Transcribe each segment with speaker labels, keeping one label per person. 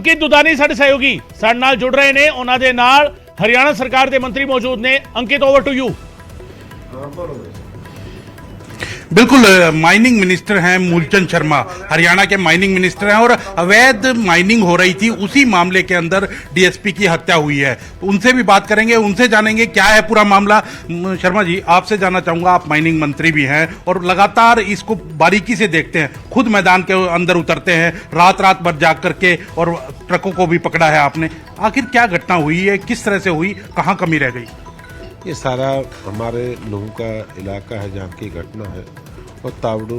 Speaker 1: अंकित दुधानी साडे सहयोगी साडे नाल जुड़ रहे ने, उन्हां दे नाल हरियाणा सरकार के मंत्री मौजूद ने। अंकित, ओवर टू यू।
Speaker 2: बिल्कुल, माइनिंग मिनिस्टर हैं मूलचंद शर्मा, हरियाणा के माइनिंग मिनिस्टर हैं, और अवैध माइनिंग हो रही थी उसी मामले के अंदर डीएसपी की हत्या हुई है। उनसे भी बात करेंगे, उनसे जानेंगे क्या है पूरा मामला। शर्मा जी, आपसे जानना चाहूंगा, आप माइनिंग मंत्री भी हैं और लगातार इसको बारीकी से देखते हैं, खुद मैदान के अंदर उतरते हैं, रात रात भर जाग करके, और ट्रकों को भी पकड़ा है आपने। आखिर क्या घटना हुई है, किस तरह से हुई, कहाँ कमी रह गई?
Speaker 3: ये सारा हमारे लोगों का इलाका है जहाँ की घटना है, और तावड़ू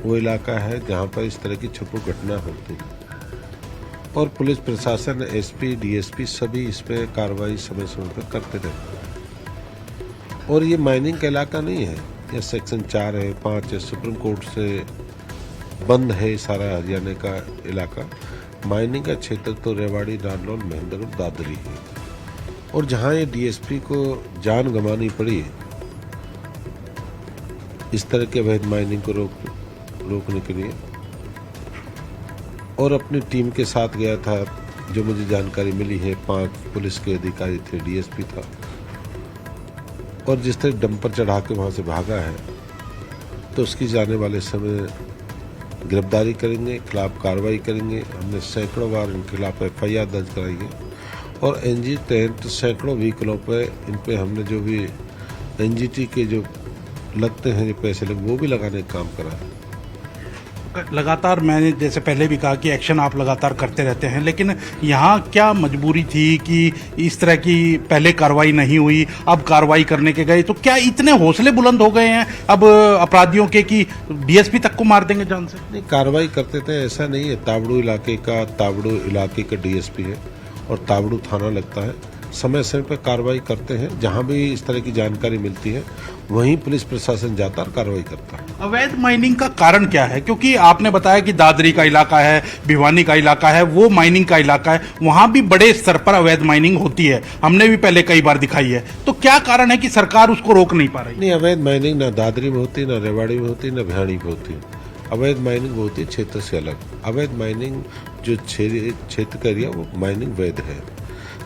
Speaker 3: वो इलाका है जहाँ पर इस तरह की छुपू घटना होती है, और पुलिस प्रशासन, एसपी, डीएसपी सभी इस पर कार्रवाई समय समय पर करते रहते हैं। और ये माइनिंग का इलाका नहीं है, ये सेक्शन 4 है, 5 है, सुप्रीम कोर्ट से बंद है सारा हरियाणा का इलाका। माइनिंग का क्षेत्र तो रेवाड़ी, नारनौल, महेंद्र और दादरी है, और जहाँ ये डीएसपी को जान गंवानी पड़ी इस तरह के अवैध माइनिंग को रोकने के लिए, और अपनी टीम के साथ गया था, जो मुझे जानकारी मिली है 5 पुलिस के अधिकारी थे, डीएसपी था, और जिस तरह डंपर चढ़ा के वहाँ से भागा है, तो उसकी जाने वाले समय गिरफ्तारी करेंगे, खिलाफ कार्रवाई करेंगे। हमने सैकड़ों बार इनके खिलाफ एफआईआर दर्ज कराई है, और एनजी तहत सैकड़ों व्हीकलों पे इन पे हमने जो भी एनजीटी के जो लगते हैं जो पैसे लगे वो भी लगाने का काम करा है।
Speaker 2: लगातार मैंने जैसे पहले भी कहा कि एक्शन आप लगातार करते रहते हैं, लेकिन यहाँ क्या मजबूरी थी कि इस तरह की पहले कार्रवाई नहीं हुई, अब कार्रवाई करने के गए, तो क्या इतने हौसले बुलंद हो गए हैं अब अपराधियों के कि डीएसपी तक को मार देंगे जान से?
Speaker 3: नहीं, कार्रवाई करते थे, ऐसा नहीं है। तावड़ू इलाके का डीएसपी है, और तावड़ू थाना लगता है। समय समय पर कार्रवाई करते हैं, जहां भी इस तरह की जानकारी मिलती है वहीं पुलिस प्रशासन जाता और कार्रवाई करता है।
Speaker 2: अवैध माइनिंग का कारण क्या है? क्योंकि आपने बताया कि दादरी का इलाका है, भिवानी का इलाका है, वो माइनिंग का इलाका है, वहां भी बड़े स्तर पर अवैध माइनिंग होती है, हमने भी पहले कई बार दिखाई है। तो क्या कारण है कि सरकार उसको रोक नहीं पा रही?
Speaker 3: नहीं, अवैध माइनिंग ना दादरी में होती, ना रेवाड़ी में होती, ना भिवानी में होती। अवैध माइनिंग होती है क्षेत्र से अलग। अवैध माइनिंग जो क्षेत्र का एरिया वो माइनिंग वैध है।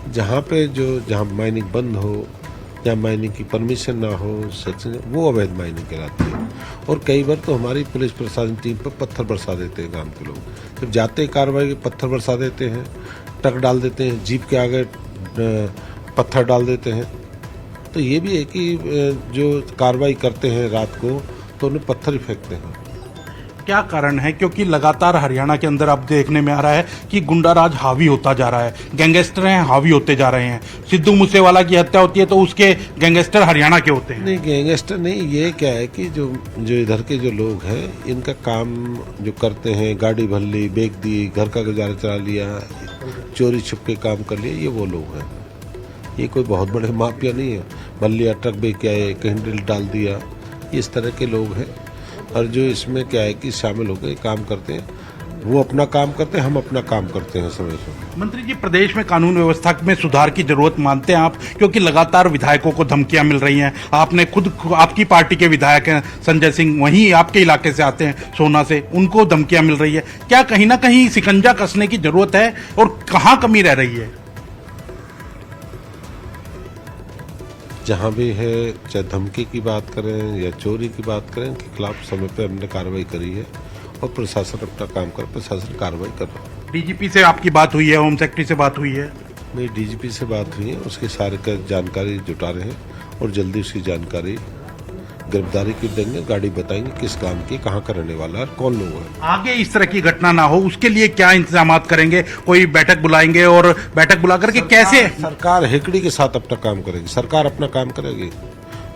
Speaker 3: जहाँ माइनिंग बंद हो, जहाँ माइनिंग की परमिशन ना हो, सेक्शन, वो अवैध माइनिंग कहलाती है। और कई बार तो हमारी पुलिस प्रशासन टीम पर पत्थर बरसा देते हैं गांव के लोग। जब जाते कार्रवाई पत्थर बरसा देते हैं, ट्रक डाल देते हैं, जीप के आगे पत्थर डाल देते हैं। तो ये भी है कि जो कार्रवाई करते हैं रात को तो उन्हें पत्थर ही फेंकते हैं।
Speaker 2: क्या कारण है? क्योंकि लगातार हरियाणा के अंदर अब देखने में आ रहा है कि गुंडाराज हावी होता जा रहा है, गैंगस्टर हैं हावी होते जा रहे हैं। सिद्धू मूसेवाला की हत्या होती है तो उसके गैंगस्टर हरियाणा के होते हैं।
Speaker 3: नहीं, गैंगस्टर नहीं, ये क्या है कि जो इधर के जो लोग हैं इनका काम जो करते हैं, गाड़ी भर ली, बेच दी, घर का गुजारा चला लिया, चोरी छुपके काम कर लिया, ये वो लोग हैं। ये कोई बहुत बड़े माफिया नहीं है। भर लिया, ट्रक बेच के आए, कहीं ड्रिल डाल दिया, इस तरह के लोग हैं। और जो इसमें क्या है कि शामिल होकर काम करते हैं, वो अपना काम करते हैं, हम अपना काम करते हैं समय से।
Speaker 2: मंत्री जी, प्रदेश में कानून व्यवस्था में सुधार की जरूरत मानते हैं आप? क्योंकि लगातार विधायकों को धमकियां मिल रही हैं। आपने खुद, आपकी पार्टी के विधायक हैं संजय सिंह, वहीं आपके इलाके से आते हैं, सोना से, उनको धमकियां मिल रही है। क्या कहीं ना कहीं शिकंजा कसने की जरूरत है, और कहाँ कमी रह रही है?
Speaker 3: जहाँ भी है, चाहे धमकी की बात करें या चोरी की बात करें, के खिलाफ समय पे हमने कार्रवाई करी है, और प्रशासन अपना काम कर, प्रशासन कार्रवाई कर रहा है।
Speaker 2: डीजीपी से आपकी बात हुई है, होम सेक्रेटरी से बात हुई है?
Speaker 3: मेरी डीजीपी से बात हुई है, उसकी सारी जानकारी जुटा रहे हैं, और जल्दी उसकी जानकारी गिरफ्तारी की देंगे, गाड़ी बताएंगे किस काम की, कहाँ का रहने वाला है, कौन लोग हैं।
Speaker 2: आगे इस तरह की घटना ना हो उसके लिए क्या इंतजाम करेंगे? कोई बैठक बुलाएंगे, और बैठक बुला करके कैसे?
Speaker 3: सरकार हेकड़ी के साथ अपना काम करेगी, सरकार अपना काम करेगी,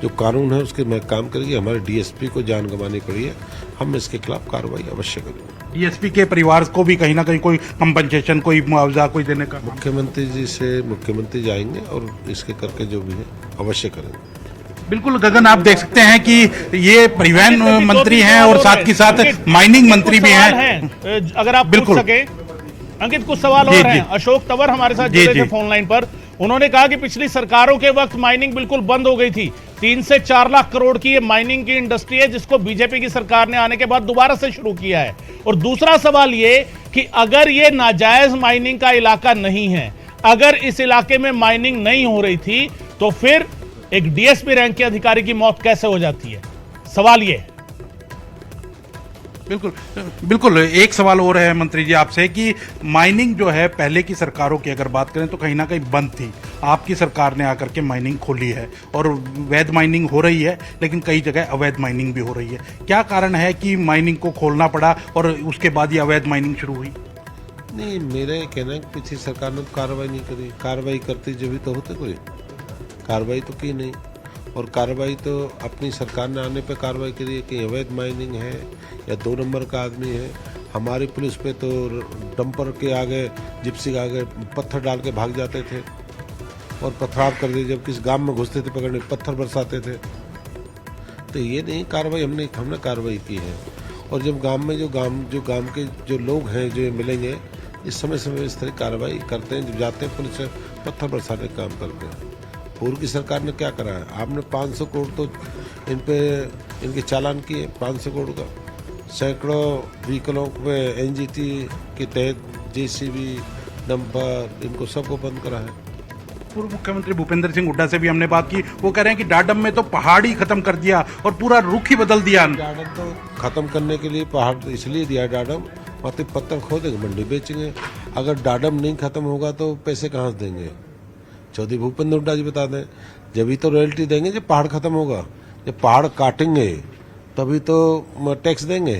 Speaker 3: जो कानून है उसके में काम करेगी। हमारे डीएसपी को जान गंवानी पड़ी है, हम इसके खिलाफ कार्रवाई अवश्य करेंगे।
Speaker 2: डीएसपी के परिवार को भी कहीं ना कहीं कोई कंपनसेशन, कोई मुआवजा कोई देने का?
Speaker 3: मुख्यमंत्री जाएंगे और इसके करके जो भी है अवश्य करेंगे।
Speaker 2: बिल्कुल गगन, आप देख सकते हैं कि ये परिवहन मंत्री हैं और साथ के साथ माइनिंग मंत्री भी हैं।
Speaker 1: अगर आप पूछ सके अंकित, कुछ सवाल और हैं। अशोक तंवर हमारे साथ जुड़े थे फोन लाइन पर। उन्होंने कहा कि पिछली सरकारों के वक्त माइनिंग बिल्कुल बंद हो गई थी, 3 से 4 लाख करोड़ की ये माइनिंग की इंडस्ट्री है, जिसको बीजेपी की सरकार ने आने के बाद दोबारा से शुरू किया है। और दूसरा सवाल ये कि अगर ये नाजायज माइनिंग का इलाका नहीं है, अगर इस इलाके में माइनिंग नहीं हो रही थी, तो फिर एक डीएसपी रैंक के अधिकारी की मौत कैसे हो जाती है? सवाल ये है।
Speaker 2: बिल्कुल बिल्कुल। एक सवाल और है मंत्री जी आपसे कि माइनिंग जो है पहले की सरकारों की अगर बात करें तो कहीं ना कहीं बंद थी, आपकी सरकार ने आकर के माइनिंग खोली है और वैध माइनिंग हो रही है, लेकिन कई जगह अवैध माइनिंग भी हो रही है। क्या कारण है कि माइनिंग को खोलना पड़ा और उसके बाद ये अवैध माइनिंग शुरू हुई?
Speaker 3: नहीं, मेरा ये कहना है कि पिछली सरकार ने कार्रवाई नहीं करी। कार्रवाई करती जब भी तो होते, कोई कार्रवाई तो की नहीं। और कार्रवाई तो अपनी सरकार ने आने पे कार्रवाई करी है कि अवैध माइनिंग है या 2 नंबर का आदमी है। हमारी पुलिस पे तो डंपर के आगे, जिप्सी के आगे पत्थर डाल के भाग जाते थे और पथराव कर दिए। जब किस गांव में घुसते थे पकड़ने, पत्थर बरसाते थे। तो ये नहीं, कार्रवाई हमने कार्रवाई की है। और जब गांव में जो गांव के जो लोग हैं जो मिलेंगे, इस समय इस तरह कार्रवाई करते हैं। जब जाते हैं पुलिस पत्थर बरसाने का काम करते हैं। पूर्व की सरकार ने क्या करा है? आपने 500 करोड़ तो इनके चालान किए, 500 करोड़ का। सैकड़ों व्हीकलों पे एनजीटी के तहत जेसीबी, डंपर, इनको सबको बंद करा है।
Speaker 2: पूर्व मुख्यमंत्री भूपेंद्र सिंह हुड्डा से भी हमने बात की, वो कह रहे हैं कि डाडम में तो पहाड़ ही खत्म कर दिया और पूरा रुख ही बदल दिया।
Speaker 3: डाडम तो खत्म करने के लिए पहाड़ तो इसलिए दिया डाडम, वहाँ पत्थर खोदेंगे, मंडी बेचेंगे। अगर डाडम नहीं खत्म होगा तो पैसे कहाँ से देंगे? चौधरी भूपेंद्र हुड्डा जी बता दें, जब भी तो रॉयल्टी देंगे जब पहाड़ खत्म होगा। जब पहाड़ काटेंगे तभी तो टैक्स देंगे।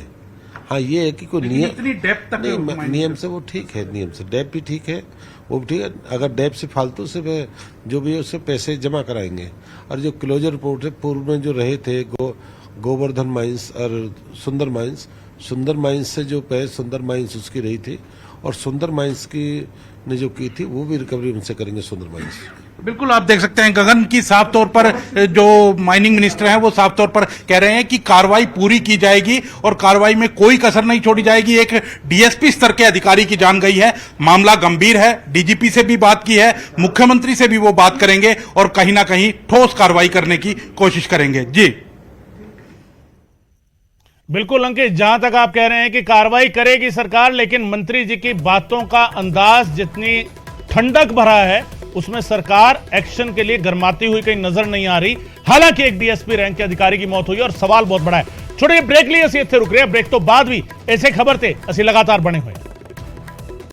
Speaker 3: हाँ, ये है कि कोई नियम,
Speaker 2: इतनी डेप्थ तक
Speaker 3: नहीं, नियम से वो ठीक है, नियम से डेप भी ठीक है, वो भी ठीक है। अगर डेप से फालतू से जो भी है उससे पैसे जमा कराएंगे। और जो क्लोजर रिपोर्ट है, पूर्व में जो रहे थे गोवर्धन माइंस और सुंदर माइंस से जो सुंदर माइंस उसकी रही थी, और सुंदर माइंस की ने जो की थी वो भी रिकवरी उनसे करेंगे सुंदर माइंस।
Speaker 2: बिल्कुल, आप देख सकते हैं गगन की साफ तौर पर जो माइनिंग मिनिस्टर हैं वो साफ तौर पर कह रहे हैं कि कार्रवाई पूरी की जाएगी और कार्रवाई में कोई कसर नहीं छोड़ी जाएगी। एक डीएसपी स्तर के अधिकारी की जान गई है, मामला गंभीर है। डीजीपी से भी बात की है, मुख्यमंत्री से भी वो बात करेंगे और कहीं ना कहीं ठोस कार्रवाई करने की कोशिश करेंगे। जी
Speaker 1: बिल्कुल अंकित, जहां तक आप कह रहे हैं कि कार्रवाई करेगी सरकार, लेकिन मंत्री जी की बातों का अंदाज जितनी ठंडक भरा है, उसमें सरकार एक्शन के लिए गरमाती हुई कहीं नजर नहीं आ रही। हालांकि एक डीएसपी रैंक के अधिकारी की मौत हुई और सवाल बहुत बड़ा है। छोटे ब्रेक लिए, असं इत्थे रुक रहे हैं। ब्रेक तो बाद भी ऐसे खबर थे, असं लगातार बने हुए।